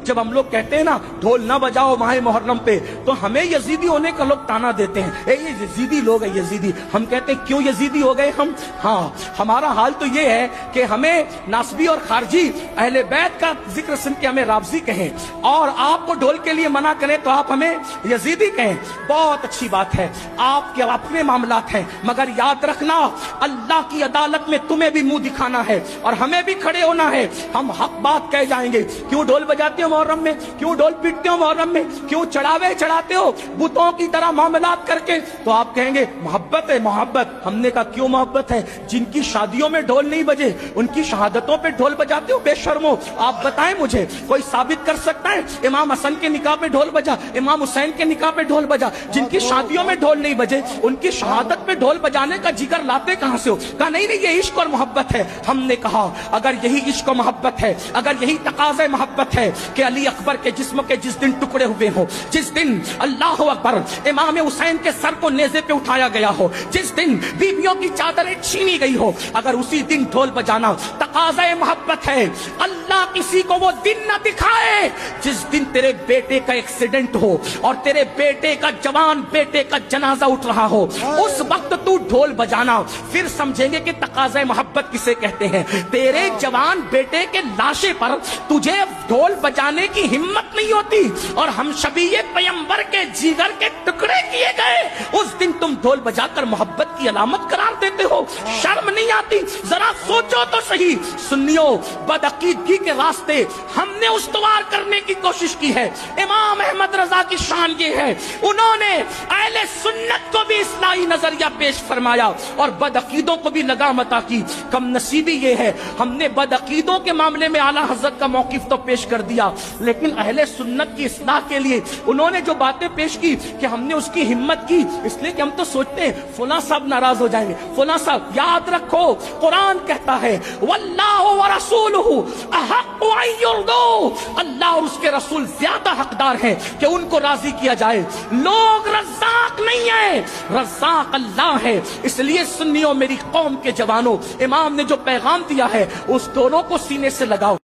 जब हम लोग कहते हैं ना ढोल ना बजाओ माह मुहर्रम पे, तो हमें यजीदी होने का लोग ताना देते हैं, ए ये यजीदी लोग हैं यजीदी। हम कहते हैं क्यों यजीदी हो गए हम? हाँ, हमारा हाल तो ये है कि हमें नासबी और खारजी अहले बैत का जिक्र सुन के हमें राबजी कहें, और आपको ढोल के लिए मना करें तो आप हमें यजीदी कहें। बहुत अच्छी बात है, आपके अपने मामलात हैं, मगर याद रखना अल्लाह की अदालत में तुम्हें भी मुंह दिखाना है और हमें भी खड़े होना है। हम हक बात कह जाएंगे, क्यों ढोल बजाते हो मुहर्रम में, क्यों ढोल पीटते हो मुहर्रम में, क्यों चढ़ावे चढ़ाते हो बुतों की तरह मामलात करके, तो आप कहेंगे मोहब्बत है मोहब्बत। हमने कहा क्यों मोहब्बत है? जिनकी शादियों में ढोल नहीं बजे उनकी शहादतों पे ढोल बजाते हो बेशर्मो। आप बताएं मुझे, कोई साबित कर सकता है इमाम हसन के निकाह पे ढोल बजा, इमाम हुसैन के निकाह पे ढोल बजा? जिनकी शादियों में ढोल नहीं बजे उनकी शहादत पे ढोल बजाने का जिगर लाते कहां से हो? कहा नहीं नहीं, ये इश्क और मोहब्बत है। हमने कहा अगर यही इश्क और मोहब्बत है, अगर यही तकाज़े मोहब्बत है कि अली अकबर के जिस्म के जिस दिन टुकड़े हुए हो, जिस दिन अल्लाह अकबर इमाम हुसैन के सर को नेज़े पे उठाया गया हो, जिस दिन बीवियों की चादरें छीनी गई हो, अगर उसी दिन ढोल बजाना तकाज़े मोहब्बत है, अल्लाह किसी को वो दिन न दिखाए जिस दिन तेरे बेटे का एक्सीडेंट हो और तेरे बेटे का जवान बेटे का जनाजा उठ रहा हो, उस वक्त तू ढोल बजाना, फिर समझेंगे कि तकाज़े मोहब्बत किसे कहते हैं। तेरे जवान बेटे के लाशे पर तुझे ढोल बजाने की हिम्मत नहीं होती और हम शबीए पैगंबर के जिगर के टुकड़े किए गए, उस दिन तुम ढोल बजाकर मोहब्बत की अलामत करार देते हो। शर्म नहीं आती? जरा सोचो तो सही। सुन्नियों, बदअकीदगी के रास्ते हमने उस्तवार करने की कोशिश की है। इमाम अहमद रजा की शान ये है, उन्होंने अहले सुन्नत को भी इस्लाही नजरिया पेश फरमाया और बदअकीदों को भी लगाम अता की। कम नसीबी ये है, हमने बदअकीदों के मामले में आला हजरत का मौकिफ तो पेश कर दिया, लेकिन अहले सुन्नत की इस्लाह के लिए उन्होंने जो बातें पेश की कि हमने उसकी हिम्मत की, इसलिए कि हम तो सोचते हैं फुला साहब नाराज हो जाएंगे, फुला साहब। याद रखो, कुरान कहता है वल्लाहु व रसूलुहु अहक्कु अन युर्दू, अल्लाह और उसके रसूल ज्यादा हकदार हैं कि उनको राजी किया जाए। लोग रज़्ज़ाक नहीं है, रज़्ज़ाक अल्लाह है। इसलिए सुन्नियों, मेरी कौम के जवानों, इमाम ने जो पैगाम दिया है उस दोनों को सीने से लगाओ।